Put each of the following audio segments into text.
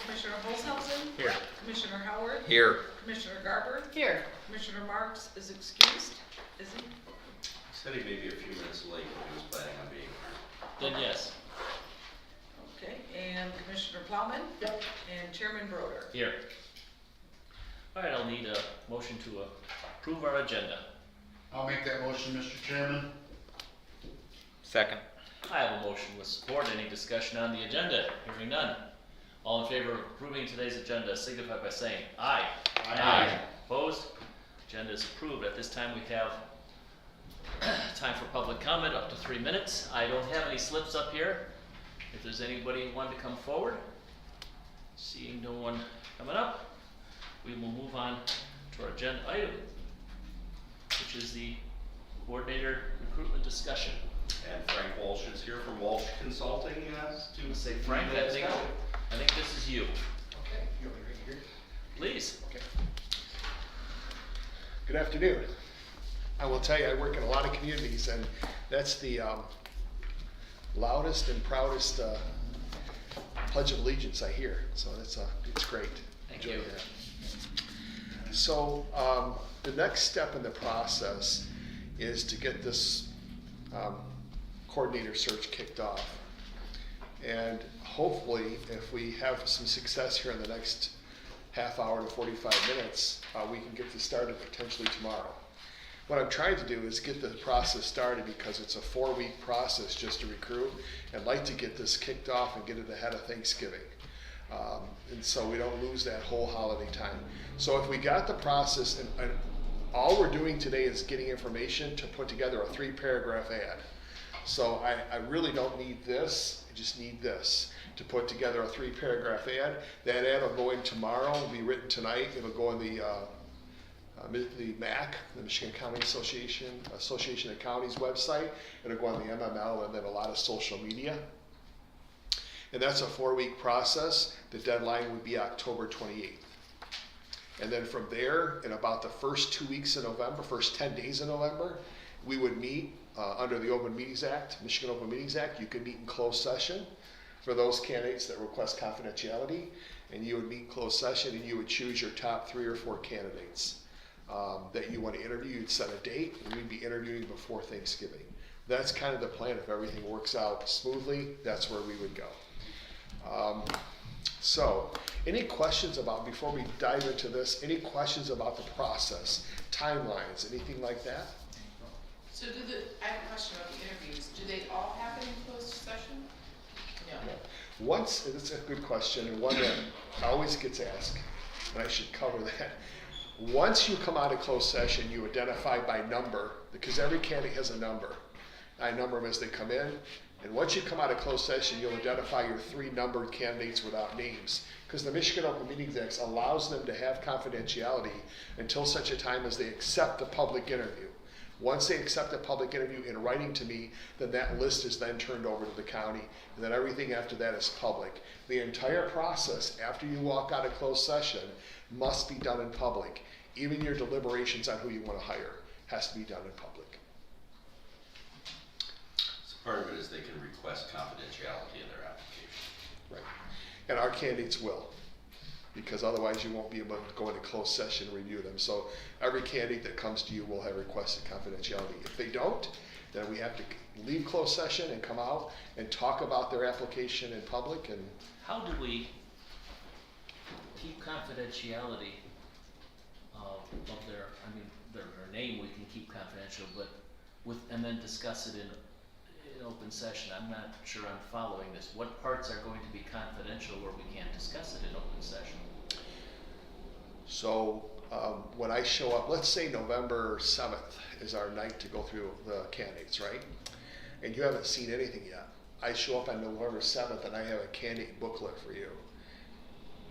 Commissioner Holzhausen. Here. Commissioner Howard. Here. Commissioner Garber. Here. Commissioner Marks is excused. Is he? Said he may be a few minutes late, but he was planning on being here. Then yes. Okay, and Commissioner Plowman. Yep. And Chairman Broder. Here. All right, I'll need a motion to approve our agenda. I'll make that motion, Mr. Chairman. Second. I have a motion with support. Any discussion on the agenda? Hearing none. All in favor of approving today's agenda signify by saying aye. Aye. Opposed? Agenda is approved. At this time we have time for public comment, up to 3 minutes. I don't have any slips up here. If there's anybody who wanted to come forward, seeing no one coming up, we will move on to our agenda item, which is the coordinator recruitment discussion. And Frank Walsh is here from Walsh Consulting, to Say, Frank, I think this is you. Okay, you want me right here? Please. Okay. Good afternoon. I will tell you, I work in a lot of communities, and that's the loudest and proudest Pledge of Allegiance I hear. So it's great. Thank Enjoy you. that. So the next step in the process is to get this coordinator search kicked off. And hopefully, if we have some success here in the next half hour to 45 minutes, we can get this started potentially tomorrow. What I'm trying to do is get the process started because it's a 4-week process just to recruit. I'd like to get this kicked off and get it ahead of Thanksgiving. And so we don't lose that whole holiday time. So if we got the process, and all we're doing today is getting information to put together a 3-paragraph ad. So I really don't need this, I just need this to put together a 3-paragraph ad. That ad will go in tomorrow, it'll be written tonight, it'll go in the MAC, the Michigan County Association of Counties website, it'll go on the MML and then a lot of social media. And that's a 4-week process. The deadline would be October 28th. And then from there, in about the first 2 weeks in November, first 10 days in November, we would meet under the Open Meetings Act, Michigan Open Meetings Act. You could meet in closed session for those candidates that request confidentiality. And you would meet in closed session and you would choose your top 3 or 4 candidates that you want to interview. You'd set a date and we'd be interviewing before Thanksgiving. That's kind of the plan. If everything works out smoothly, that's where we would go. So, any questions about, before we dive into this, any questions about the process, timelines, anything like that? So I have a question about the interviews. Do they all happen in closed session? No. Once, it's a good question, and one that always gets asked, and I should cover that. Once you come out of closed session, you identify by number, because every candidate has a number. I number them as they come in. And once you come out of closed session, you'll identify your 3 numbered candidates without names. Because the Michigan Open Meetings Act allows them to have confidentiality until such a time as they accept the public interview. Once they accept the public interview in writing to me, then that list is then turned over to the county, and then everything after that is public. The entire process, after you walk out of closed session, must be done in public. Even your deliberations on who you want to hire has to be done in public. Part of it is they can request confidentiality in their application. Right. And our candidates will, because otherwise you won't be able to go into closed session and review them. So every candidate that comes to you will have requested confidentiality. If they don't, then we have to leave closed session and come out and talk about their application in public. And How do we keep confidentiality of their name we can keep confidential, but and then discuss it in open session? I'm not sure I'm following this. What parts are going to be confidential where we can't discuss it in open session? so when I show up, let's say November 7th is our night to go through the candidates, right? And you haven't seen anything yet. I show up on November 7th and I have a candidate booklet for you.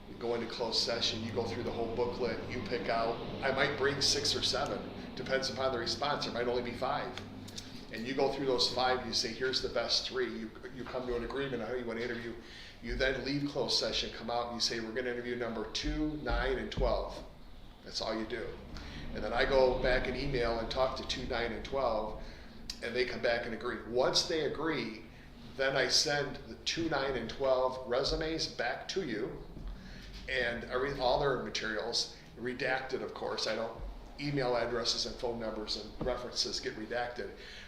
You go into closed session, you go through the whole booklet, you pick out, I might bring 6 or 7, depends upon the response, there might only be 5. And you go through those 5, you say, here's the best 3. You come to an agreement on how you want to interview. You then leave closed session, come out, and you say, we're going to interview number 2, 9, and 12. That's all you do. And then I go back and email and talk to 2, 9, and 12, and they come back and agree. Once they agree, then I send the 2, 9, and 12 resumes back to you. and all their materials, redacted of course. I don't, email addresses and phone numbers and references get redacted,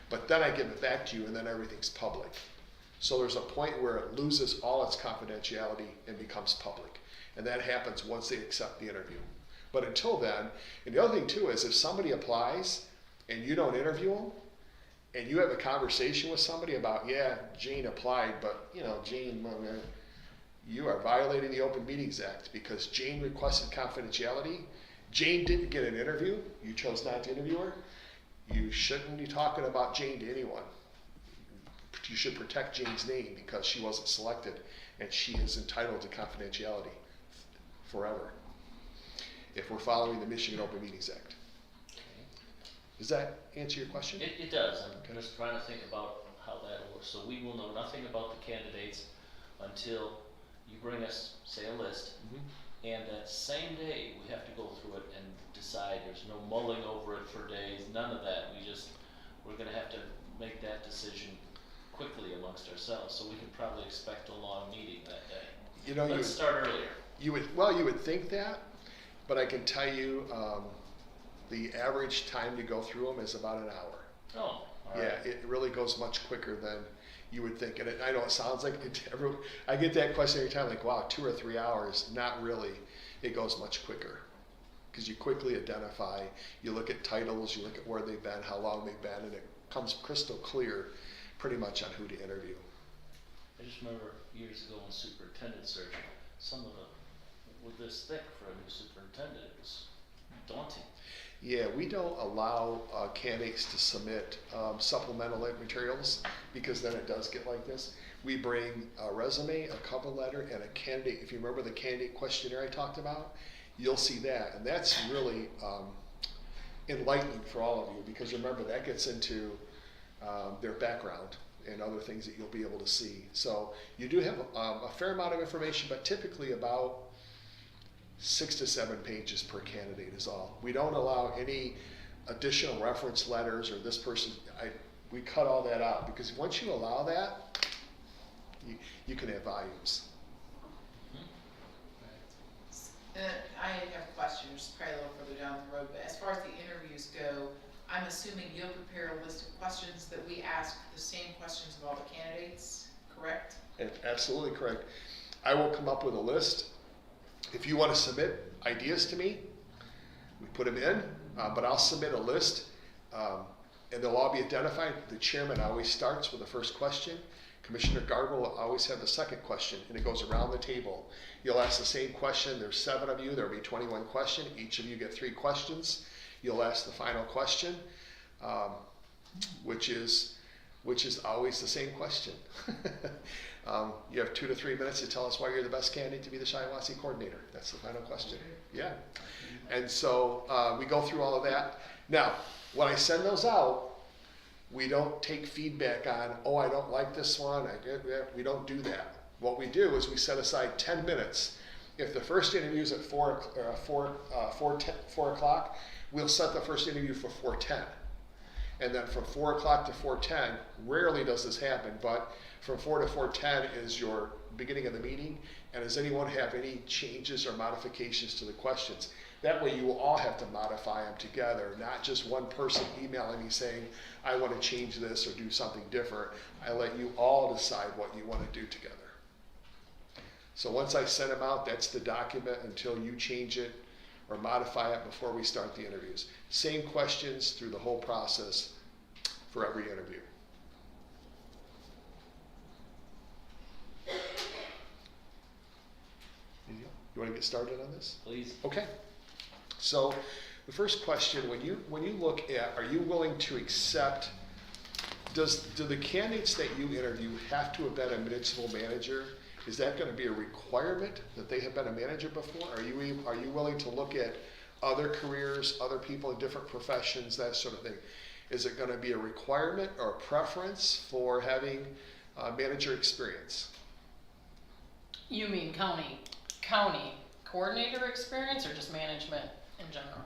but then I give it back to you and then everything's public. So there's a point where it loses all its confidentiality and becomes public. And that happens once they accept the interview. But until then, and the other thing too is if somebody applies and you don't interview them, and you have a conversation with somebody about, yeah, Jane applied, but you know, Jane, well, you are violating the Open Meetings Act because Jane requested confidentiality. Jane didn't get an interview. You chose not to interview her. You shouldn't be talking about Jane to anyone. You should protect Jane's name because she wasn't selected and she is entitled to confidentiality forever if we're following the Michigan Open Meetings Act. Does that answer your question? It does. I'm Okay. just trying to think about how that works. So we will know nothing about the candidates until you bring us, say, a list, Mhm. and that same day we have to go through it and decide. There's no mulling over it for days, none of that. We're gonna have to make that decision quickly amongst ourselves, so we can probably expect a long meeting that day. You know, Let's start earlier. you would think that, but I can tell you the average time to go through them is about an hour. Oh, all right. Yeah, it really goes much quicker than you would think. And I know it sounds like I get that question every time, like, wow, 2 or 3 hours. Not really. It goes much quicker because you quickly identify, you look at titles, you look at where they've been, how long they've been, and it comes crystal clear pretty much on who to interview. I just remember years ago in superintendent search, some of them were this thick for a new superintendent. It was daunting. Yeah, we don't allow candidates to submit supplemental materials because then it does get like this. We bring a resume, a cover letter, and a candidate. If you remember the candidate questionnaire I talked about, you'll see that. And that's really enlightening for all of you because remember that gets into their background and other things that you'll be able to see. So you do have a fair amount of information, but typically about 6 to 7 pages per candidate is all. We don't allow any additional reference letters or this person, we cut all that out because once you allow that, you can have volumes. I have questions, probably a little further down the road, but as far as the interviews go, I'm assuming you'll prepare a list of questions that we ask the same questions of all the candidates, correct? And absolutely correct. I will come up with a list. If you want to submit ideas to me, we put them in, but I'll submit a list and they'll all be identified. The chairman always starts with the first question. Commissioner Garber will always have the second question, and it goes around the table. You'll ask the same question. There's 7 of you. There'll be 21 questions. Each of you get 3 questions. You'll ask the final question, which is always the same question. You have 2 to 3 minutes to tell us why you're the best candidate to be the Shiawassee coordinator. That's the final question. Yeah. And so we go through all of that. Now, when I send those out, we don't take feedback on, oh, I don't like this one. We don't do that. What we do is we set aside 10 minutes. If the first interview is at 4 o'clock, we'll set the first interview for 4:10. And then from 4 o'clock to 4:10, rarely does this happen, but from 4 to 4:10 is your beginning of the meeting. And does anyone have any changes or modifications to the questions? That way you will all have to modify them together, not just one person emailing me saying, I want to change this or do something different. I let you all decide what you want to do together. So once I send them out, that's the document until you change it or modify it before we start the interviews. Same questions through the whole process for every interview. You want to get started on this? Please. Okay. So the first question, when you look at, are you willing to accept, do the candidates that you interview have to have been a municipal manager? Is that going to be a requirement that they have been a manager before? Are you willing to look at other careers, other people in different professions, that sort of thing? Is it going to be a requirement or a preference for having manager experience? You mean county coordinator experience or just management in general?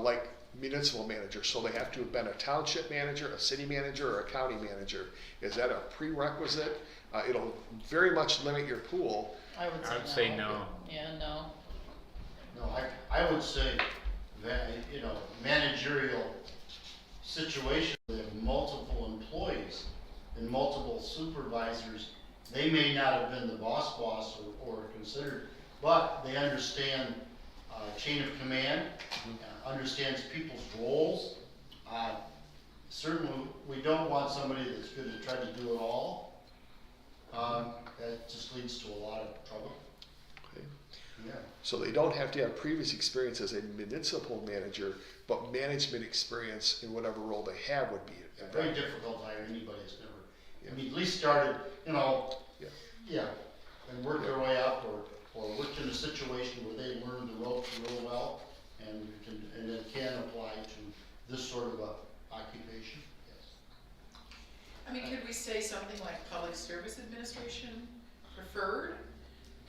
Like municipal manager, so they have to have been a township manager, a city manager, or a county manager. Is that a prerequisite? It'll very much limit your pool I would say no. I'd say no. Yeah, no. No, I would say that, managerial situation, they have multiple employees and multiple supervisors. They may not have been the boss or considered, but they understand chain of command, understands people's roles. Certainly, we don't want somebody that's going to try to do it all. That just leads to a lot of trouble. Okay. Yeah. So they don't have to have previous experience as a municipal manager, but management experience in whatever role they have would be. Very difficult to hire anybody that's never, I mean, at least started, Yeah. and worked their way up, or worked in a situation where they learned the ropes real well, and it can apply to this sort of a occupation, yes. I mean, could we say something like public service administration preferred?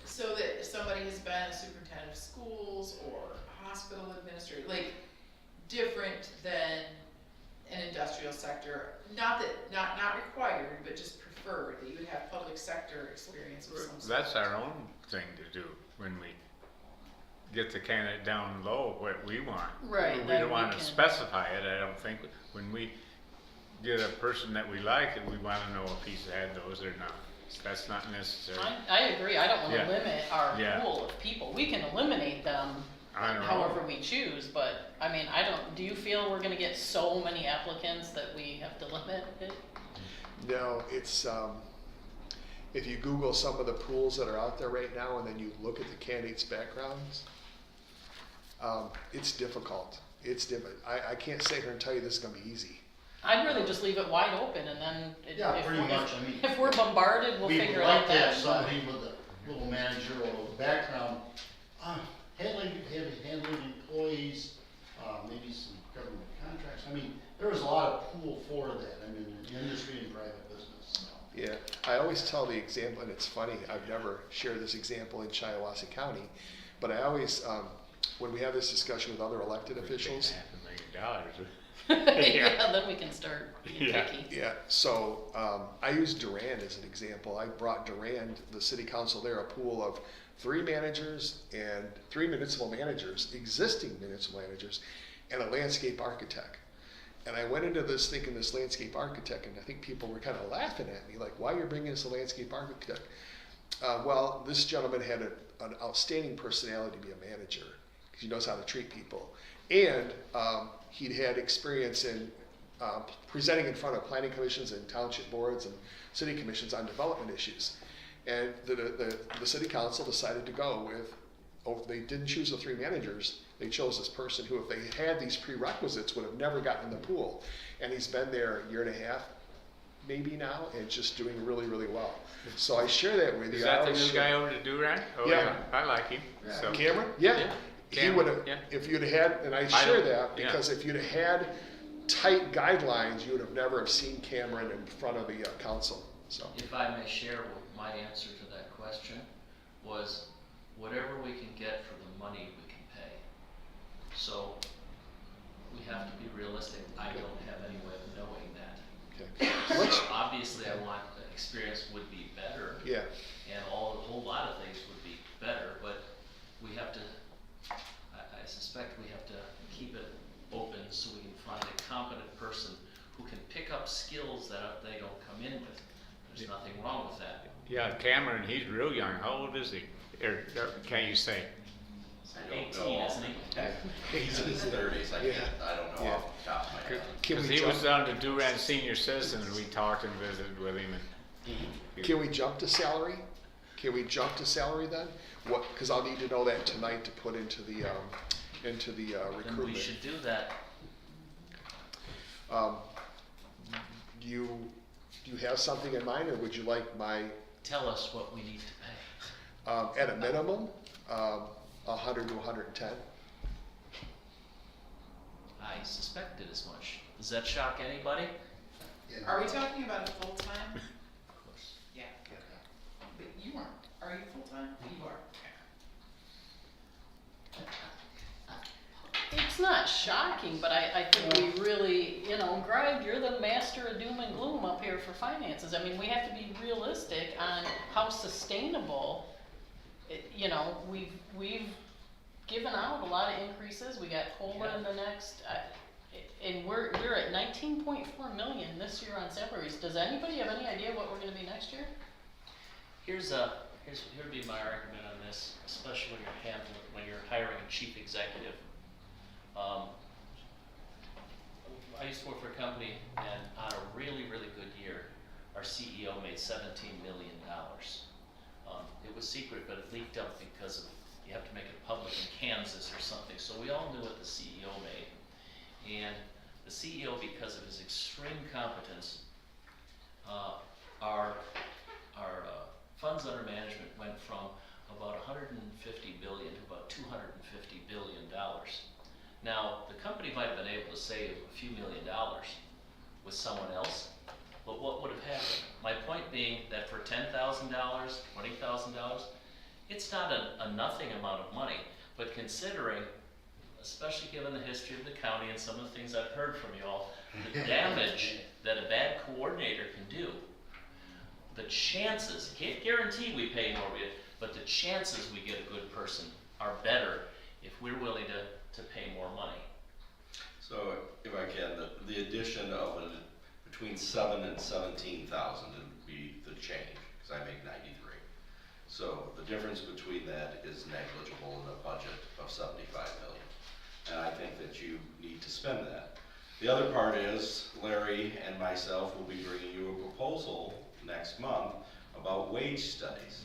So that if somebody has been a superintendent of schools or a hospital administrator, like different than an industrial sector, not required, but just preferred, that you would have public sector experience of some sort. That's our own thing to do when we get the candidate down low, what we want. Right, We then don't we want to can- specify it, I don't think. When we get a person that we like, we want to know if he's had those or not. That's not necessary. I agree, I don't wanna Yeah. limit our Yeah. pool of people, we can eliminate them I don't know. however we choose, but, I mean, do you feel we're gonna get so many applicants that we have to limit it? No, it's, if you Google some of the pools that are out there right now and then you look at the candidates' backgrounds, it's difficult. I can't sit here and tell you this is gonna be easy. I'd really just leave it wide open and then, Yeah, pretty much, I mean. if we're bombarded, we'll We figure would it out like to have then. somebody with a little managerial background, handling employees, maybe some government contracts. I mean, there is a lot of pool for that, I mean, in industry and private business, so. Yeah, I always tell the example, and it's funny, I've never shared this example in Shiawassee County, but I always, when we have this discussion with other elected officials, $500,000. Yeah, then we can start being Yeah. picky. yeah, so I use Durand as an example. I brought Durand, the city council there, a pool of 3 managers and 3 municipal managers, existing municipal managers, and a landscape architect. And I went into this thinking this landscape architect, and I think people were kind of laughing at me, like, why are you bringing us a landscape architect? Well, this gentleman had an outstanding personality to be a manager, because he knows how to treat people. And he'd had experience in presenting in front of planning commissions and township boards and city commissions on development issues. And the city council decided to go with, they didn't choose the 3 managers, they chose this person who, if they had these prerequisites, would have never gotten in the pool. And he's been there a year and a half, maybe now, and just doing really, really well. So I share that with you. Is I that the always new share- guy over to Durand? Oh, Yeah. I like him. So. Cameron? Yeah. Yeah. He Cameron, would have, yeah. if you'd have had, and I I share don't- that yeah. because if you'd have had tight guidelines, you would have never have seen Cameron in front of the council, so. If I may share, my answer to that question was whatever we can get for the money we can pay. So we have to be realistic. I don't have any way of knowing that. Okay. So obviously, I want experience would be better, Yeah, and a whole lot of things would be better, but we have to, I suspect we have to keep it open so we can find a competent person who can pick up skills that they don't come in with. There's nothing wrong with that. Yeah, Cameron, he's real young. How old is he? Or can you say? I don't 18, know. isn't he? He's in his 30s, I don't know Yeah. off the top of my head. can Because we he was jump, down to Durand Senior Citizens, we talked and visited with him. can we jump to salary? Can we jump to salary then? What, cause I'll need to know that tonight to put into the Then we recruitment. should do that. Do you have something in mind, or would you like my, Tell us what we need to pay. at a minimum, 100 to 110? I suspected as much. Does that shock anybody? Are we talking about a full-time? Of course. Yeah. But you aren't, are you full-time? You are. It's not shocking, but I think we really, Greg, you're the master of doom and gloom up here for finances. I mean, we have to be realistic on how sustainable you know, we've given out a lot of increases, we got COLA in the next, and we're at 19.4 million this year on salaries. Does anybody have any idea what we're gonna be next year? Here'd be my argument on this, especially when you're hiring a chief executive. I used to work for a company, and on a really, really good year, our CEO made $17 million. It was secret, but it leaked out because you have to make it public in Kansas or something, so we all knew what the CEO made. And the CEO, because of his extreme competence, our funds under management went from about 150 billion to about 250 billion dollars. Now, the company might have been able to save a few $1 million with someone else, but what would have happened? My point being that for $10,000, $20,000, it's not a nothing amount of money, but considering, especially given the history of the county and some of the things I've heard from you all, the damage that a bad coordinator can do, the chances, can't guarantee we pay more, but the chances we get a good person are better if we're willing to pay more money. So if I can, the addition of between 7 and 17,000 would be the change, because I make 93. So the difference between that is negligible in a budget of 75 million. And I think that you need to spend that. The other part is Larry and myself will be bringing you a proposal next month about wage studies.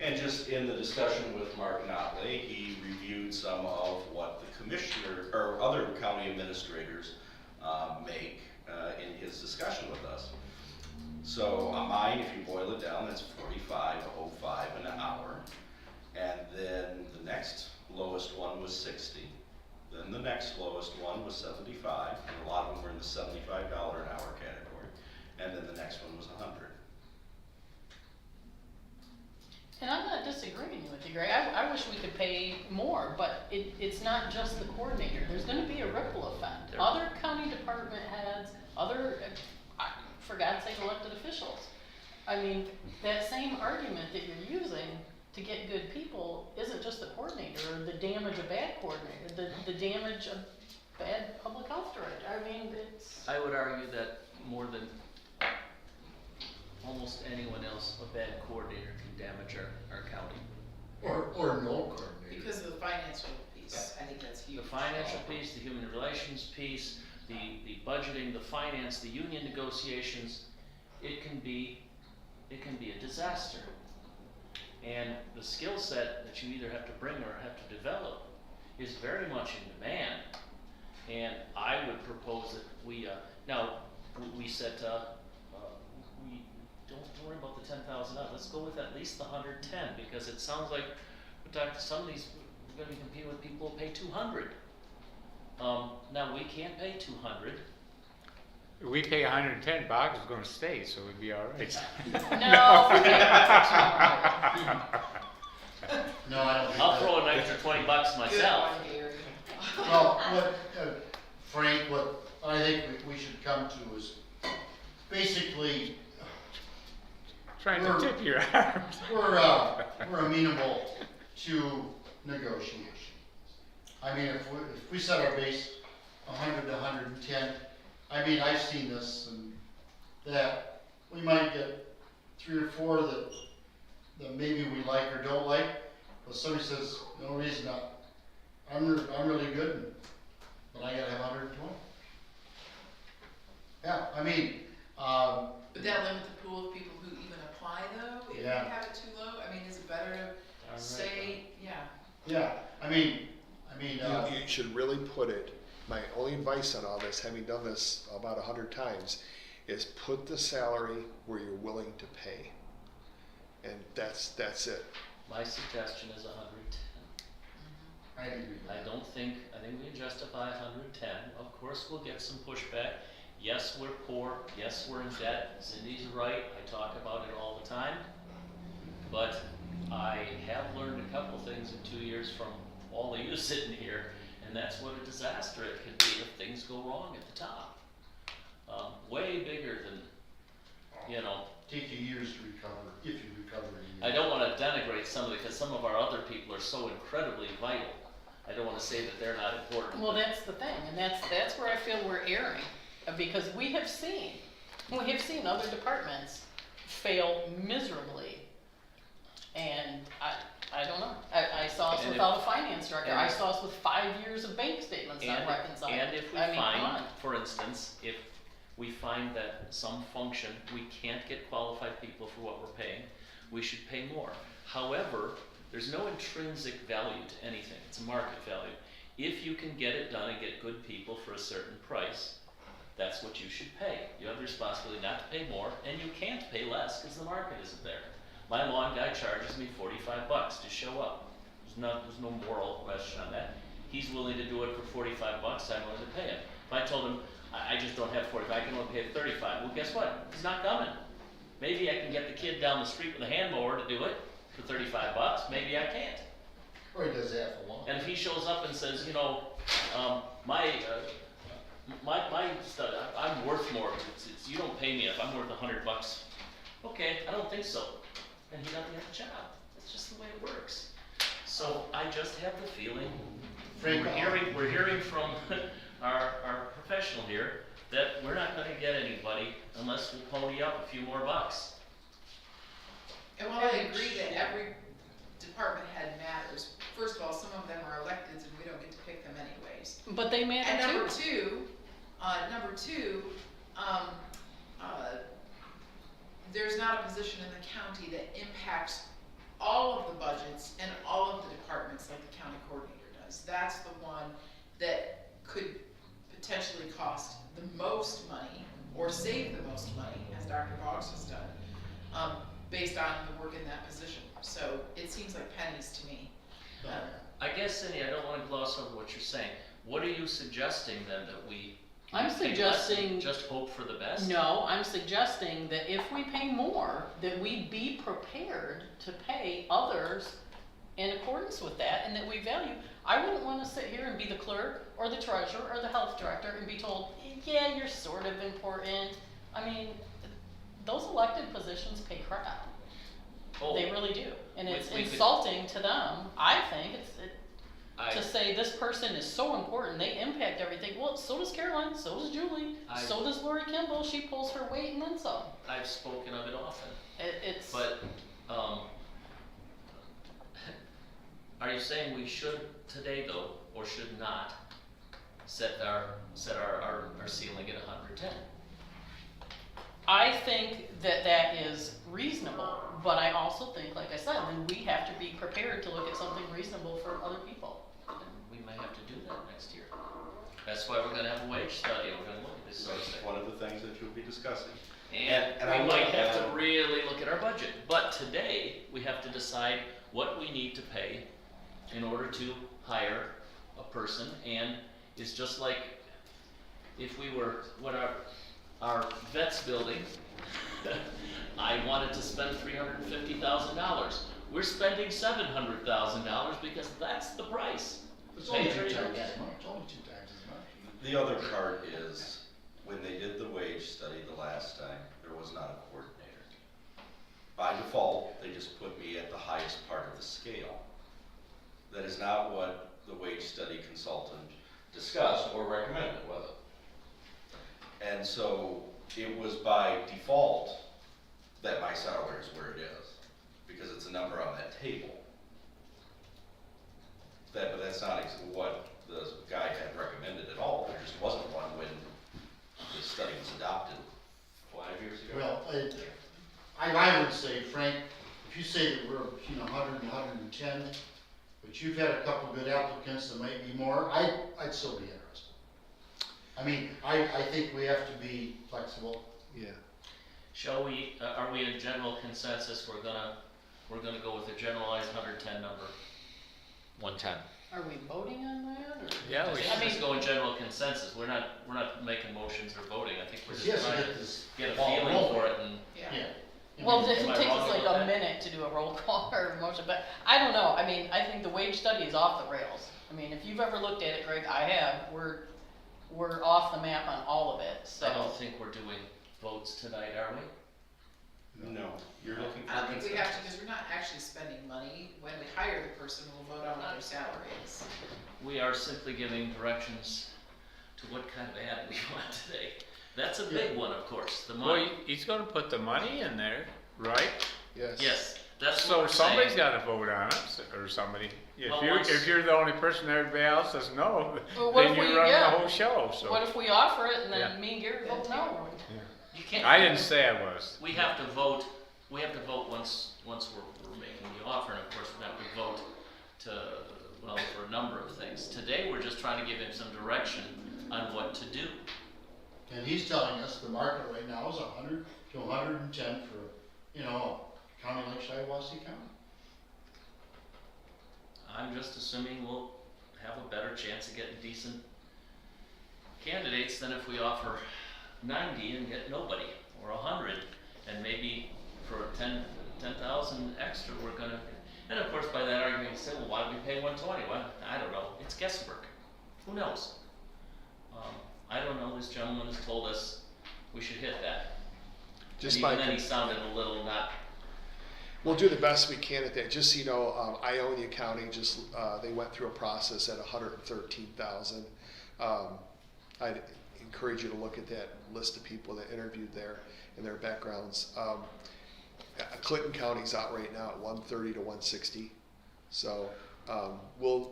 And just in the discussion with Mark Notley, he reviewed some of what the commissioner or other county administrators make in his discussion with us. So mine, if you boil it down, that's $45.05 an hour. And then the next lowest one was 60. Then the next lowest one was 75, and a lot of them were in the $75 an hour category. And then the next one was 100. And I'm not disagreeing with you, Greg. I wish we could pay more, but it's not just the coordinator. There's gonna be a ripple effect. There- Other county department heads, for God's sake, elected officials. I mean, that same argument that you're using to get good people isn't just the coordinator or the damage of bad coordinator, the damage of bad public health director. I mean, it's. I would argue that more than almost anyone else, a bad coordinator can damage our county. Or no coordinator. Because of the financial piece, I think that's The huge. financial piece, the human relations piece, the budgeting, the finance, the union negotiations, it can be a disaster. And the skill set that you either have to bring or have to develop is very much in demand. And I would propose that we said, we don't worry about the 10,000 out. Let's go with at least the 110, because it sounds like some of these, we're gonna be competing with people who pay 200. Now we can't pay 200. If we pay 110, Bob is gonna stay, so we'd be all right. No, forget No, I don't think I'll that- throw an extra $20 Good myself. one, Gary. Well, Frank, what I think we should come to is basically, Trying to tip your arms. we're amenable to negotiation. I mean, if we set our base 100 to 110, I mean, I've seen this, and that we might get 3 or 4 that maybe we like or don't like, but somebody says, no reason not, I'm really good, but I gotta have 120. Yeah, I mean, Would that limit the pool of people who even apply though, if we Yeah. have it too low? I mean, is it better to say, yeah, yeah, I mean, You should really put it, my only advice on all this, having done this about 100 times, is put the salary where you're willing to pay. And that's it. My suggestion is 110. I agree with that. I think we can justify 110. Of course, we'll get some pushback. Yes, we're poor. Yes, we're in debt. Cindy's right. I talk about it all the time. But I have learned a couple things in 2 years from all of you sitting here, and that's what a disaster it could be if things go wrong at the top. Way bigger than you know, take you years to recover, if you recover. I don't wanna denigrate somebody, because some of our other people are so incredibly vital. I don't wanna say that they're not important. Well, that's the thing, and that's where I feel we're erring, because we have seen other departments fail miserably. And I don't know, I saw us And without a finance director, I and- saw us with 5 years of bank statements not reconciled. And if we I mean, come find, on. for instance, if we find that some function, we can't get qualified people for what we're paying, we should pay more. However, there's no intrinsic value to anything, it's a market value. If you can get it done and get good people for a certain price, that's what you should pay. You have the responsibility not to pay more, and you can't pay less because the market isn't there. My lawn guy charges me $45 to show up. There's no moral question on that. He's willing to do it for $45, I'm willing to pay him. If I told him, I just don't have 45, I can only pay 35, well, guess what? He's not coming. Maybe I can get the kid down the street with a hand mower to do it for $35, maybe I can't. Or he does half a lawn. And if he shows up and says, you know, my stuff, I'm worth more, you don't pay me if I'm worth $100. Okay, I don't think so. And he doesn't have a job. That's just the way it works. So I just have the feeling, Frank, we're hearing from our professional here that we're not gonna get anybody unless we pony up a few more bucks. And while I agree that every department head matters, first of all, some of them are electeds and we don't get to pick them anyways. But they matter And too. number two, there's not a position in the county that impacts all of the budgets and all of the departments like the county coordinator does. That's the one that could potentially cost the most money or save the most money, as Dr. Boggs has done, based on the work in that position. So it seems like pennies to me. I guess, Cindy, I don't wanna gloss over what you're saying. What are you suggesting then, that we I'm pay less and suggesting, just hope for the best? no, I'm suggesting that if we pay more, that we be prepared to pay others in accordance with that, and that we value. I wouldn't wanna sit here and be the clerk, or the treasurer, or the health director, and be told, yeah, you're sort of important. I mean, those elected positions pay crap. Oh, They really do, and We- it's we could- insulting to them, I think, I- to say this person is so important, they impact everything. Well, so does Caroline, so does Julie, so does Lori Kimball, she pulls her weight and then some. I've spoken of it often, It's, but, are you saying we should today though, or should not, set our ceiling at 110? I think that that is reasonable, but I also think, like I said, then we have to be prepared to look at something reasonable for other people. And we may have to do that next year. That's why we're gonna have a wage study, we're gonna look at this So sort of it's thing. one of the things that you'll be discussing. And And I we might would have to add- really look at our budget, but today, we have to decide what we need to pay in order to hire a person, and it's just like if we were, our vets building, I wanted to spend $350,000. We're spending $700,000 because that's the price. It's only Pay two for your- times as much, only 2 times as much. The other part is, when they did the wage study the last time, there was not a coordinator. By default, they just put me at the highest part of the scale. That is not what the wage study consultant discussed or recommended, was it? And so, it was by default that my salary is where it is, because it's a number on that table. But that's not what the guy had recommended at all, there just wasn't one when the study was adopted 5 years ago. Well, I would say, Frank, if you say that we're between 100 and 110, but you've had a couple good applicants that might be more, I'd still be interested. I mean, I think we have to be flexible. Yeah. Shall we, are we in general consensus, we're gonna go with a generalized 110 number? 110. are we voting on that, or? Yeah, we I should. think just go in general consensus, we're not making motions or voting, I think we're just Yes, trying get to this get a ball feeling rolling. for it, and Yeah. Well, I it mean, Am I takes wrong us like about a that? minute to do a roll call or a motion, but I don't know, I mean, I think the wage study is off the rails. I mean, if you've ever looked at it, Greg, I have, we're off the map on all of it, so. I don't think we're doing votes tonight, are we? No, you're looking for I don't think we have to, consensus. because we're not actually spending money. When we hire the person, we'll vote on what their salary is. We are simply giving directions to what kind of ad we want today. That's a big one, of course, the Well, money. he's gonna put the money in there, right? Yes. Yes, that's what So we're somebody's saying. gotta vote on it, or somebody. Well, If you're the only person everybody else says no, Well, what then if you we- run the yeah. whole show, so. What if we offer it and Yeah. then me and Gary vote no? You can't. I didn't say I was. We have to vote once we're making the offer, and of course, we have to vote for a number of things. Today, we're just trying to give him some direction on what to do. And he's telling us the market right now is 100 to 110 for, you know, a county like Shiawassee County. I'm just assuming we'll have a better chance of getting decent candidates than if we offer 90 and get nobody, or 100, and maybe for 10,000 extra, we're gonna, and of course, by that argument, you say, well, why do we pay 120? Well, I don't know, it's guesswork, who knows? I don't know, this gentleman has told us we should hit that. Just And by, even then, he sounded a little not, we'll do the best we can at that. Just so you know, Ionia County they went through a process at 113,000. I'd encourage you to look at that list of people that interviewed there and their backgrounds. Clinton County's out right now at 130 to 160. So we'll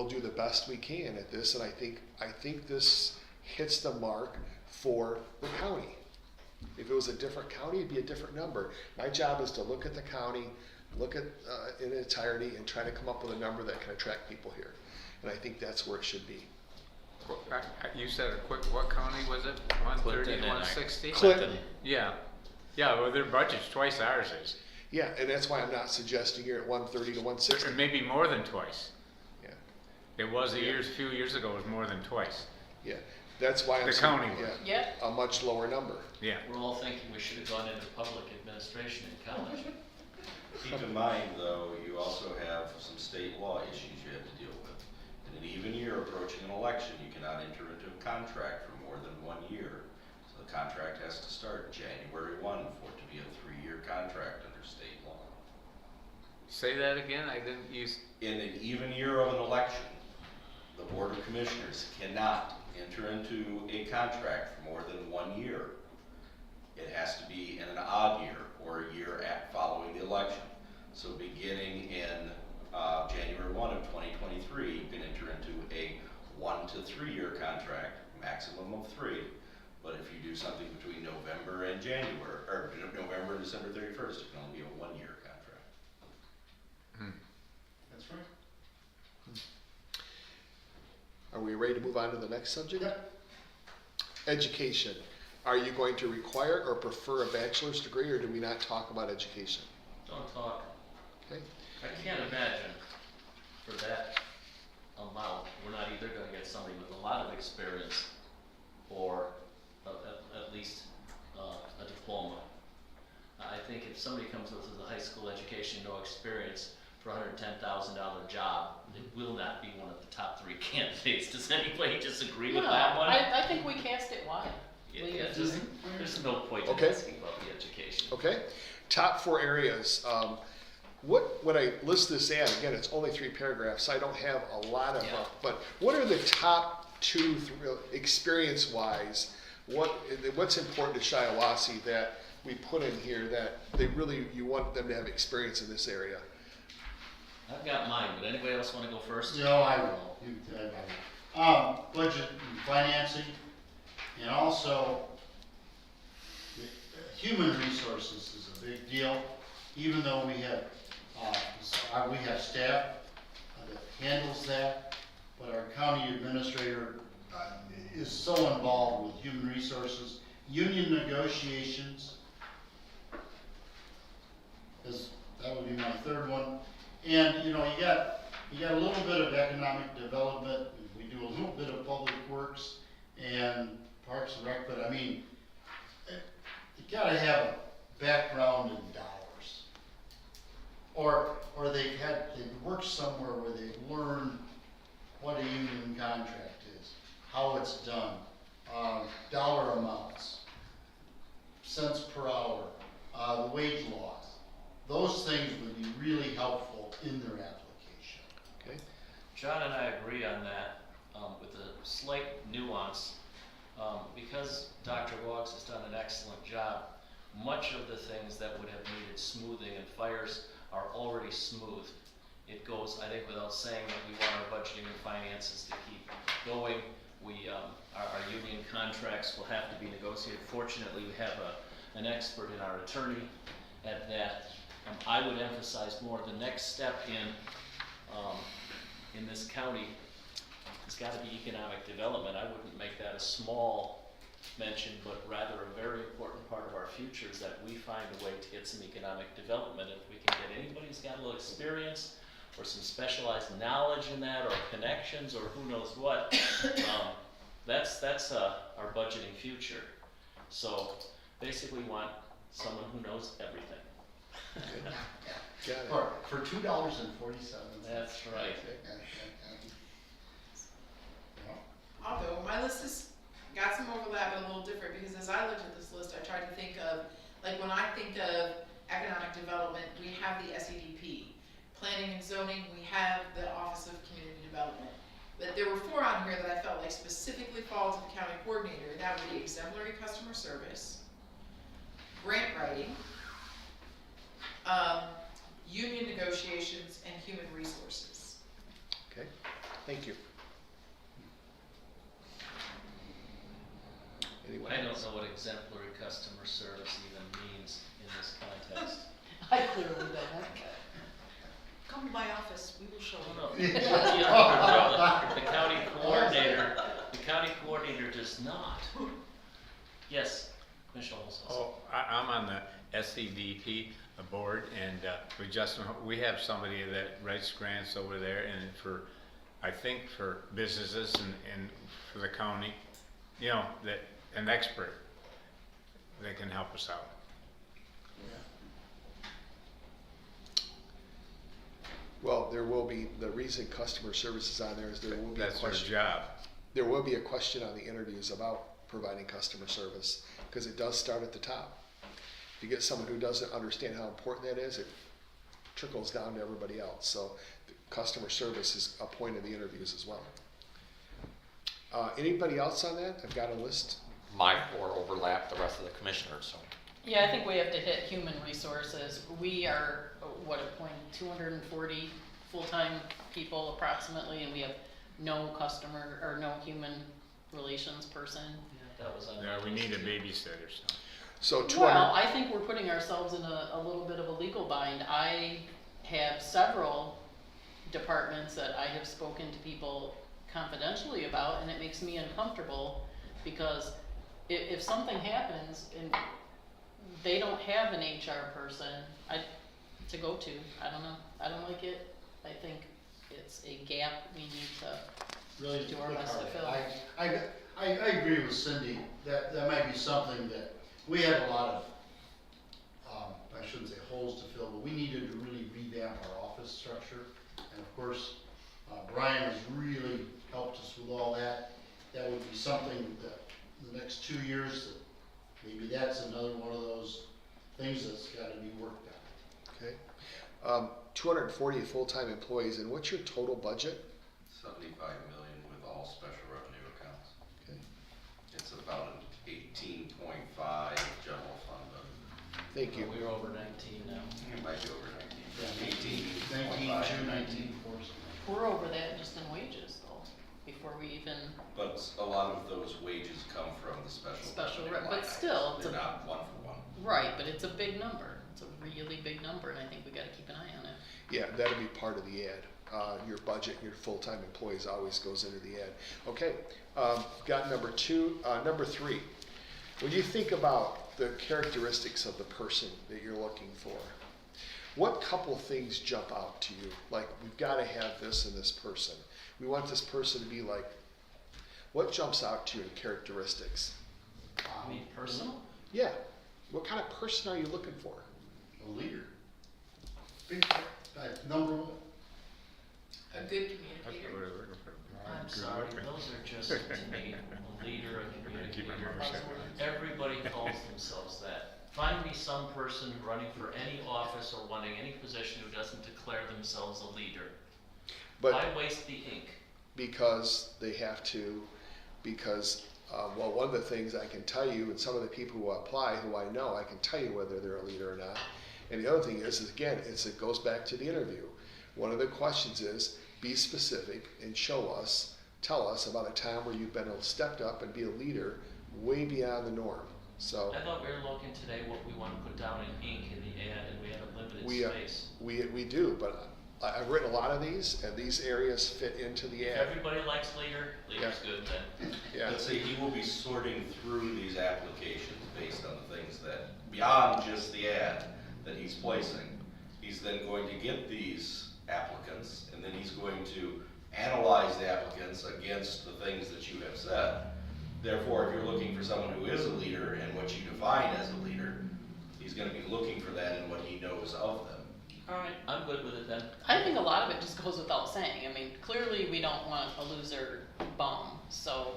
do the best we can at this, and I think this hits the mark for the county. If it was a different county, it'd be a different number. My job is to look at the county, look at in entirety, and try to come up with a number that can attract people here. And I think that's where it should be. You said what county was it? 130 Clinton to and 160? Clinton. Yeah. Yeah, well, their budget's twice ours is. Yeah, and that's why I'm not suggesting you're at 130 to 160. Or maybe more than twice. Yeah, It was a few years ago, it was more than twice. yeah. That's why I'm The saying, county was. yeah, Yeah. a much lower number. Yeah. we're all thinking we should have gone into public administration in college. Keep in mind, though, you also have some state law issues you have to deal with. In an even year approaching an election, you cannot enter into a contract for more than 1 year. So the contract has to start January 1 for it to be a 3-year contract under state law. Say that again, I didn't use. In an even year of an election, the Board of Commissioners cannot enter into a contract for more than 1 year. It has to be in an odd year or a year following the election. So beginning in January 1 of 2023, you can enter into a 1 to 3 year contract, maximum of 3. But if you do something between November and January, or November and December 31st, it can only be a 1 year contract. That's right. Are we ready to move on to the next subject? Yeah. Education. Are you going to require or prefer a bachelor's degree, or do we not talk about education? Don't talk. Okay. I can't imagine for that amount, we're not either gonna get somebody with a lot of experience or at least a diploma. I think if somebody comes with a high school education, no experience, for a $110,000 job, it will not be one of the top 3 candidates. Does anybody disagree with No, that one? I think we cast it wide. Yeah, Leave yeah, it. just- there's no point in Okay. asking about the education. Okay. Top 4 areas. When I list this ad, again, it's only 3 paragraphs, so I don't have a lot of, Yeah. but what are the top 2, experience-wise? What's important to Shiawassee that we put in here that you want them to have experience in this area? I've got mine, but anybody else wanna go first? No, I will. Budget and financing, and also human resources is a big deal. Even though we have staff that handles that, but our county administrator is so involved with human resources. Union negotiations that would be my 3rd one. And, you got a little bit of economic development, we do a little bit of public works and parks and rec, but I mean, you gotta have a background in dollars. Or they've worked somewhere where they've learned what a union contract is, how it's done, dollar amounts, cents per hour, the wage John and I agree on that, with a slight nuance. Because Dr. Woggs has done an excellent job, much of the things that would have needed smoothing and fires are already smoothed. It goes, I think, without saying that we want our budgeting and finances to keep going. Our union contracts will have to be negotiated. Fortunately, we have an expert in our attorney at that. I would emphasize more the next step in this county has got to be economic development. I wouldn't make that a small mention, but rather a very important part of our future is that we find a way to get some economic development. If we can get anybody who's got a little experience or some specialized knowledge in that, or connections, or who knows what, that's our budgeting future. So basically, we want someone who knows everything. Got it. For $2.47. That's right. I'll go. My list has got some overlap, but a little different, because as I looked at this list, I tried to think of, like, when I think of economic development, we have the SEDP. Planning and zoning, we have the Office of Community Development. But there were 4 on here that I felt like specifically fall to the county coordinator. That would be exemplary customer service, grant writing, union negotiations, and human resources. Okay, thank you. Anyone I don't else? know what exemplary customer service even means in this context. I clearly don't. Come to my office, we will show Oh, you. no. The county coordinator does not. Yes, Commissioner Olson. Oh, I'm on the SEDP board, and we have somebody that writes grants over there, and I think for businesses and for the county, that an expert that can help us out. Well, there will be, the reason customer service is on there is there will be a That's their question. job. There will be a question on the interviews about providing customer service, because it does start at the top. If you get someone who doesn't understand how important that is, it trickles down to everybody else. So the customer service is a point of the interviews as well. Anybody else on that? I've got a list. My 4 overlap the rest of the commissioners, so. Yeah, I think we have to hit human resources. We are, at point 240 full-time people approximately, and we have no customer or no human relations person. Yeah, that was on. Yeah, we need a babysitter, so. So 200. Well, I think we're putting ourselves in a little bit of a legal bind. I have several departments that I have spoken to people confidentially about, and it makes me uncomfortable, because if something happens and they don't have an HR person to go to, I don't know. I don't like it. I think it's a gap we need to Really do our quick best to comment. fill. I agree with Cindy, that might be something that, we had a lot of, I shouldn't say holes to fill, but we needed to really revamp our office structure. And of course, Brian has really helped us with all that. That would be something that in the next 2 years, that maybe that's another one of those things that's gotta be worked out. Okay. 240 full-time employees, and what's your total budget? 75 million with all special revenue accounts. Okay. It's about an 18.5 general fund, but Thank you. We're over 19 now. it might be over 19. 19, 18.5. 19, something. We're over that just in wages though, before we even, But a lot of those wages come from the special revenue but line still, items. it's They're a, not one for one. right, but it's a big number. It's a really big number, and I think we gotta keep an eye on it. Yeah, that'll be part of the ad. Your budget, your full-time employees always goes into the ad. Okay, got number 3. When you think about the characteristics of the person that you're looking for, what couple things jump out to you? Like, we've got to have this in this person. We want this person to be like, what jumps out to you in characteristics? I mean, personal? Yeah, what kind of person are you looking for? A leader. Big, number 1. A good That's communicator. what we're looking for. I'm Good sorry, looking. those are just, to me, a leader, a We're gonna keep our communicator. mouth shut. Everybody calls themselves that. Find me some person running for any office or wanting any position who doesn't declare themselves a leader. But Why waste the ink? because they have to, because, well, one of the things I can tell you, and some of the people who apply, who I know, I can tell you whether they're a leader or not. And the other thing is again, it goes back to the interview. One of the questions is, be specific and tell us about a time where you've been stepped up and be a leader way beyond the norm. So I thought we were looking today what we want to put down in ink in the ad, and we have a limited space. we do, but I've written a lot of these, and these areas fit into the If ad. everybody likes leader's good then. Yeah. Let's say he will be sorting through these applications based on the things that, beyond just the ad that he's placing. He's then going to get these applicants, and then he's going to analyze the applicants against the things that you have said. Therefore, if you're looking for someone who is a leader and what you define as a leader, he's gonna be looking for that in what he knows of them. Alright, I'm good with it then. I think a lot of it just goes without saying. I mean, clearly we don't want a loser bum, so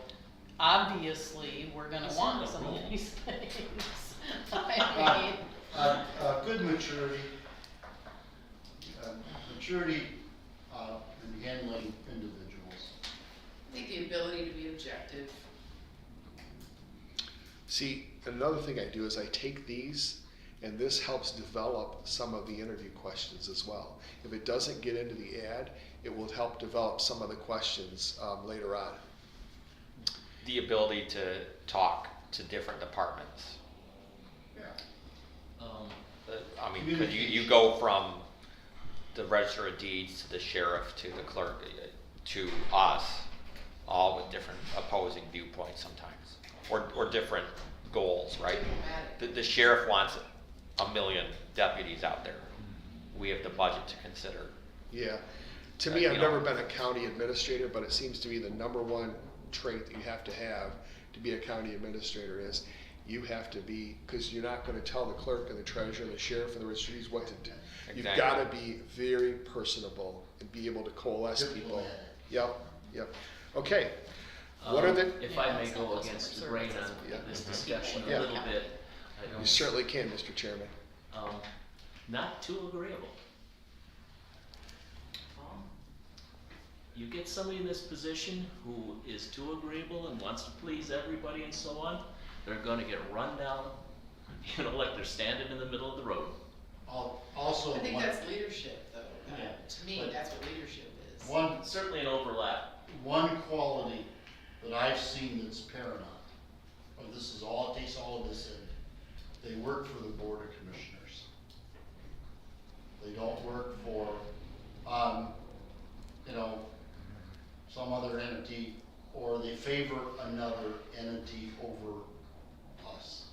obviously we're gonna It's want in the some of rule. these things. I mean, Good maturity, maturity in handling individuals. I think the ability to be objective. See, another thing I do is I take these, and this helps develop some of the interview questions as well. If it doesn't get into the ad, it will help develop some of the questions later on. The ability to talk to different departments. Yeah. I mean, could you go from the register of deeds to the sheriff to the clerk to us, all with different opposing viewpoints sometimes, or different goals, right? The sheriff wants 1 million deputies out there. We have the budget to consider. Yeah. To me, I've You know. never been a county administrator, but it seems to be the number one trait that you have to be a county administrator is you have to be, because you're not going to tell the clerk and the treasurer and the sheriff and the registries what to do. You've Exactly. got to be very personable and be able to coalesce people. Diplomatic. Yep. Okay. What are the? If I Yeah, may it's go not against the customer grain service, on Yeah. this discussion a Yeah. little bit, I You don't, certainly can, Mr. Chairman. not too agreeable. You get somebody in this position who is too agreeable and wants to please everybody and so on, they're gonna get run down, like they're standing in the middle of the road. Also, I think one, that's leadership, though. Yeah, To me, but- that's what leadership is. Certainly an overlap. one quality that I've seen that's paramount, this is all, it takes all of this in, they work for the Board of Commissioners. They don't work for, some other entity, or they favor another entity over us.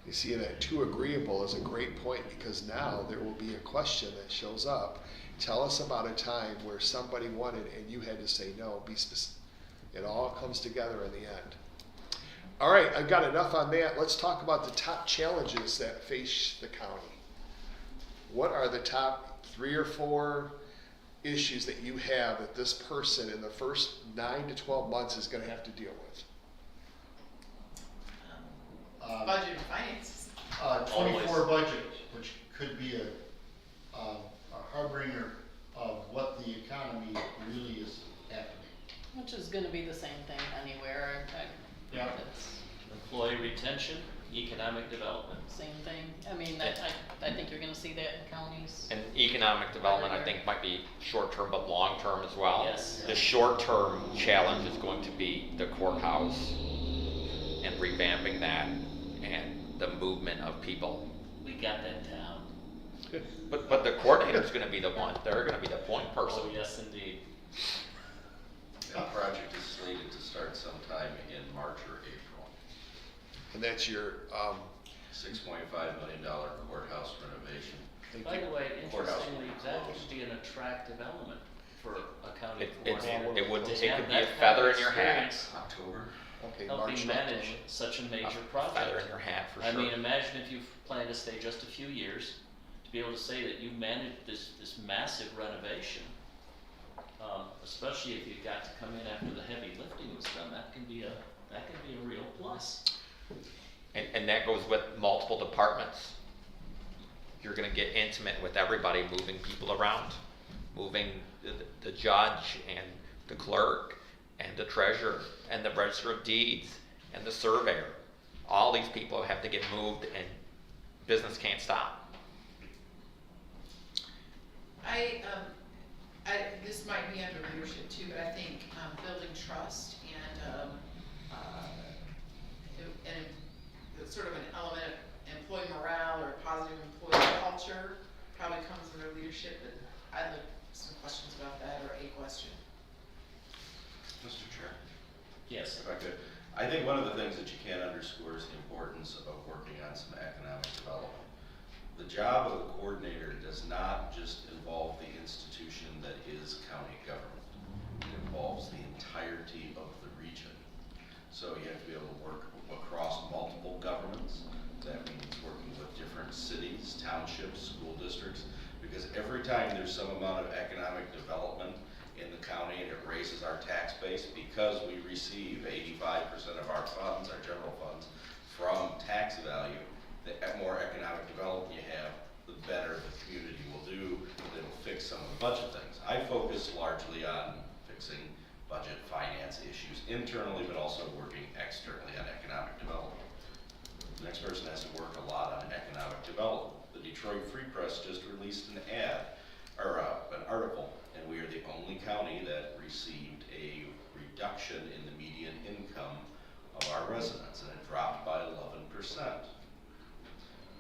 You see, that too agreeable is a great point because now there will be a question that shows up. Tell us about a time where somebody wanted and you had to say no, be specific. It all comes together in the end. All right, I've got enough on that. Let's talk about the top challenges that face the county. What are the top 3 or 4 issues that you have that this person in the first 9 to 12 months is going to have to deal with? Budget and finances. 24 budget, which could be a harbinger of what the economy really is happening. which is gonna be the same thing anywhere. Yeah. It's Employee retention, economic development. same thing. I mean, I think you're gonna see that in counties. And economic development, I think, might be short-term but long-term as well. Yes. The short-term challenge is going to be the courthouse and revamping that and the movement of people. We got that down. But the coordinator's gonna be the one, they're gonna be the point person. Oh, yes, indeed. That project is slated to start sometime in March or April. And that's your, $6.5 million courthouse renovation. thank By you. the way, Courthouse interestingly, will that close. would be an attractive element for a county It coordinator. would, To it have could be that a kind of feather in your hat. experience October. Okay, March, Helping manage October. such a major A project. feather in your hat, for I sure. mean, imagine if you plan to stay just a few years, to be able to say that you managed this massive renovation. Especially if you got to come in after the heavy lifting was done, that can be a real plus. And that goes with multiple departments. You're gonna get intimate with everybody, moving people around. moving the judge and the clerk and the treasurer and the register of deeds and the surveyor. All these people have to get moved and business can't stop. This might be under leadership too, but I think, building trust and sort of an element of employee morale or positive employee culture probably comes under leadership, but I'd like some questions about that, or a question. Mr. Chair, Yes. if I could, I think one of the things that you can't underscore is the importance of working on some economic development. The job of the coordinator does not just involve the institution that is county government. It involves the entirety of the region. So you have to be able to work across multiple governments. That means working with different cities, townships, school districts, because every time there's some amount of economic development in the county and it raises our tax base, because we receive 85% of our funds, our general funds, from tax value, the more economic development you have, the better the community will do. It'll fix some of the budget things. I focus largely on fixing budget finance issues internally, but also working externally on economic development. The next person has to work a lot on economic development. The Detroit Free Press just released an article, and we are the only county that received a reduction in the median income of our residents, and it dropped by 11%,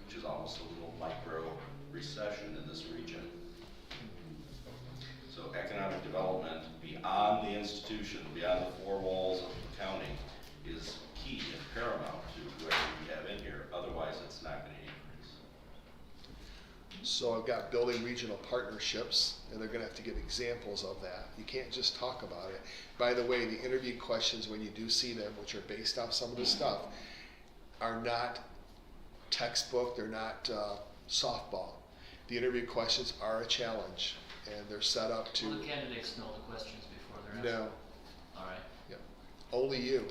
which is almost a little micro recession in this region. So economic development beyond the institution, beyond the four walls of the county, is key and paramount to whoever we have in here. Otherwise, it's not going to increase. So I've got building regional partnerships, and they're gonna have to give examples of that. You can't just talk about it. By the way, the interview questions, when you do see them, which are based off some of the stuff, are not textbook, they're not softball. The interview questions are a challenge, and they're set up to. Will the candidates know the questions before they're asked? No, All right. yep. Only you.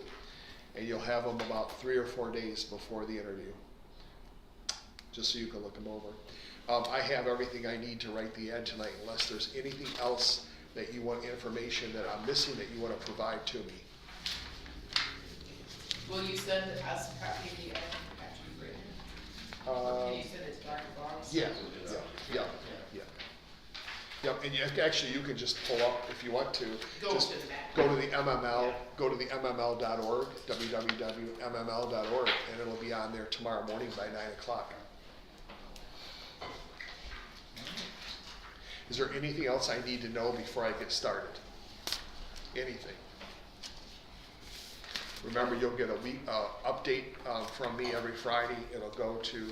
And you'll have them about 3 or 4 days before the interview, just so you can look them over. I have everything I need to write the ad tonight, unless there's anything else that you want, information that I'm missing that you want to provide to me. Will you send us a copy of the ad after you've written it? Or can you send it to Dr. Boggs? Yeah, and actually, you can just pull up, if you want to. Go just to the map. Go to the MML, Yeah. go to the MML.org, www.mml.org, and it'll be on there tomorrow morning by 9 o'clock. Is there anything else I need to know before I get started? Anything? Remember, you'll get a week update from me every Friday. It'll go to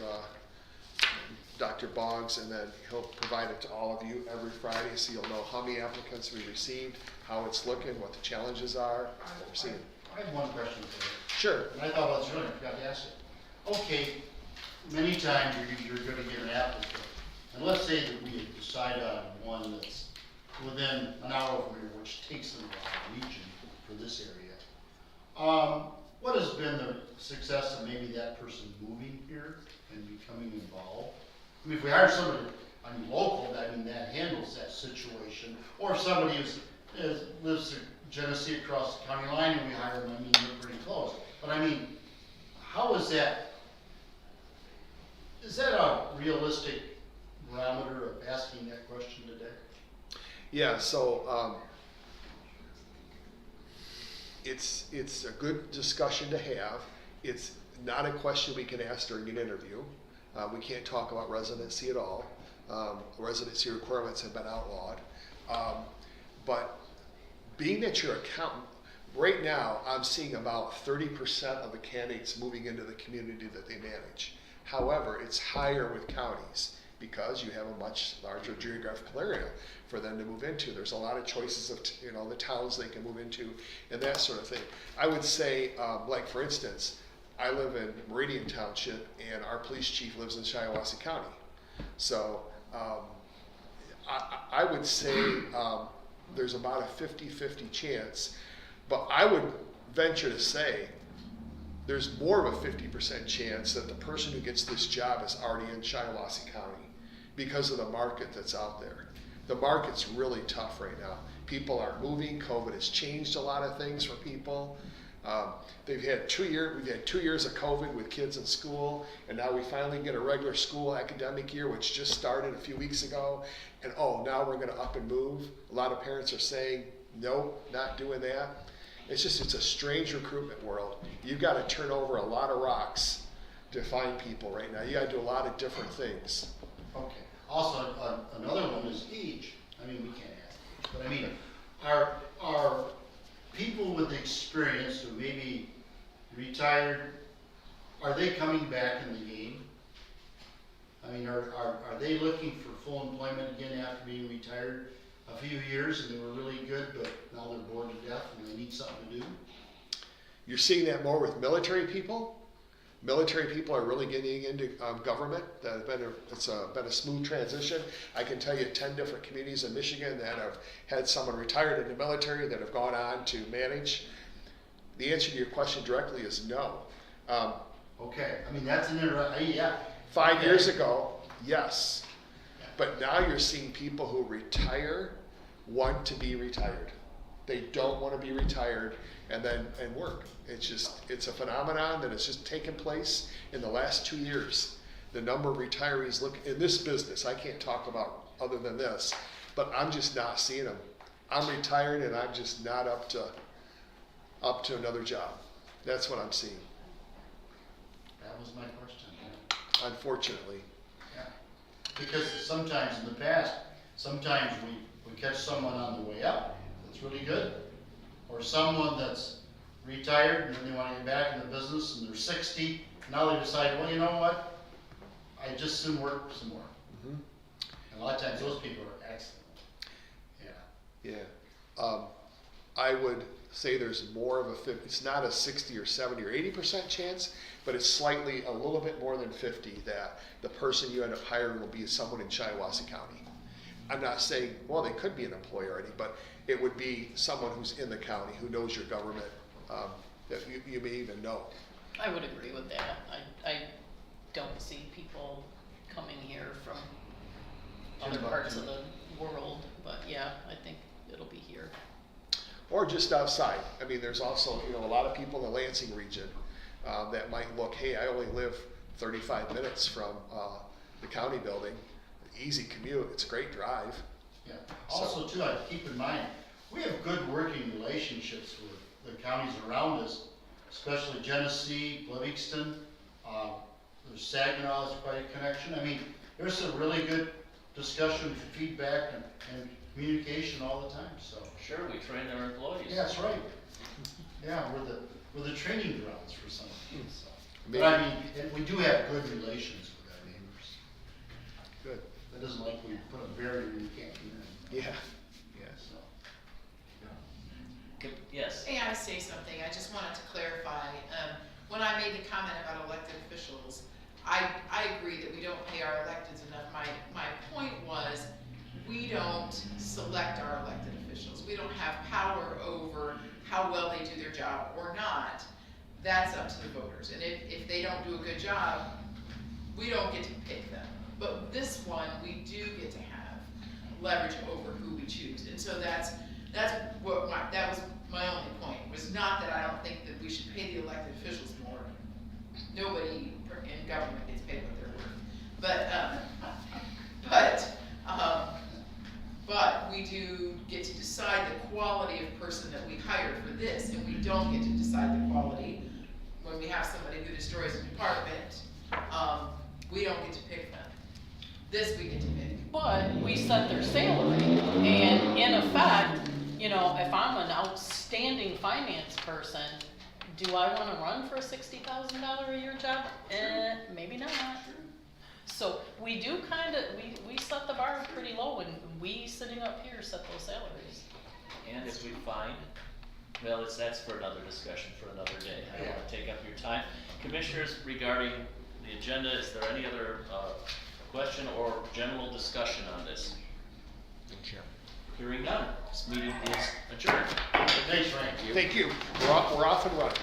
Dr. Boggs, and then he'll provide it to all of you every Friday, so you'll know how many applicants we received, how it's looking, what the challenges are, what we're seeing. I have one question for you. Sure. And I thought about this earlier, I forgot to ask it. Okay, many times you're gonna get an applicant, and let's say that we decide on one that's within an hour of here, which takes them to the region for this area. What has been the success of maybe that person moving here and becoming involved? I mean, if we hire somebody, local, that handles that situation, or if somebody lives in Genesee across the county line and we hire them, they're pretty close. But how is that? Is that a realistic barometer of asking that question today? Yeah, so it's a good discussion to have. It's not a question we can ask during an interview. We can't talk about residency at all. Residency requirements have been outlawed. But being that you're an accountant, right now I'm seeing about 30% of the candidates moving into the community that they manage. However, it's higher with counties because you have a much larger geographical area for them to move into. There's a lot of choices of the towns they can move into and that sort of thing. I would say, like for instance, I live in Meridian Township and our police chief lives in Shiawassee County. So I would say there's about a 50-50 chance, but I would venture to say there's more of a 50% chance that the person who gets this job is already in Shiawassee County because of the market that's out there. the market's really tough right now. People aren't moving. COVID has changed a lot of things for people. We've had 2 years of COVID with kids in school, and now we finally get a regular school academic year, which just started a few weeks ago. And now we're going to up and move. A lot of parents are saying, nope, not doing that. It's a strange recruitment world. You've got to turn over a lot of rocks to find people right now. You got to do a lot of different things. Okay. Also, another one is age. I mean, we can't ask age, but I mean, are people with experience who maybe retired, are they coming back in the game? I mean, are they looking for full employment again after being retired a few years and they were really good, but now they're bored to death and they need something to do? You're seeing that more with military people. Military people are really getting into government. It's been a smooth transition. I can tell you 10 different communities in Michigan that have had someone retired in the military that have gone on to manage. The answer to your question directly is no. Okay, I mean, that's yeah. 5 years ago, yes. But now you're seeing people who retire want to be retired. They don't want to be retired and work. It's a phenomenon that has just taken place in the last 2 years. The number of retirees in this business, I can't talk about other than this, but I'm just not seeing them. I'm retired and I'm just not up to another job. That's what I'm seeing, That was my question, yeah. unfortunately. Yeah. Because sometimes in the past, sometimes we catch someone on the way up that's really good, or someone that's retired and then they want to get back in the business and they're 60, now they decide, well, you know what, I just soon work some more. Mm-hmm. And a lot of times those people are excellent. Yeah. Yeah. I would say there's more of it's not a 60 or 70 or 80% chance, but it's slightly a little bit more than 50 that the person you end up hiring will be someone in Shiawassee County. I'm not saying, well, they could be an employee already, but it would be someone who's in the county, who knows your government, that you may even know. I would agree with that. I don't see people coming here from other parts of the world, but yeah, I think it'll be here. Or just outside. I mean, there's also, a lot of people in the Lansing region that might look, hey, I only live 35 minutes from the county building. Easy commute, it's a great drive. Yeah. Also, too, I keep in mind, we have good working relationships with the counties around us, especially Genesee, Livingston. There's Saginaw, there's quite a connection. I mean, there's a really good discussion, feedback, and communication all the time. So. Sure, we train their employees. Yeah, that's right. Yeah, we're the training grounds for some of these. So. Maybe. But I mean, we do have good relations with our neighbors. Good. That isn't like we put a barrier and you can't get in. Yeah. So. Yes. May I say something? I just wanted to clarify. When I made the comment about elected officials, I agree that we don't pay our electeds enough. My point was, we don't select our elected officials. We don't have power over how well they do their job or not. That's up to the voters. And if they don't do a good job, we don't get to pick them. But this one, we do get to have leverage over who we choose. And so that was my only point, was not that I don't think that we should pay the elected officials more. Nobody in government gets paid what they're worth. But we do get to decide the quality of person that we hire for this, and we don't get to decide the quality when we have somebody who destroys a department. We don't get to pick them. This we get to pick. But we set their salary, and in effect, if I'm an outstanding finance person, do I want to run for a $60,000 a year job? Maybe not. So we do we set the bar pretty low, and we sitting up here set those salaries. And if we find, well, that's for another discussion for another day. I don't want to take up your time. Commissioners, regarding the agenda, is there any other question or general discussion on this? Hearing none, this meeting is adjourned. Thanks, Frank. Thank you. We're off and running.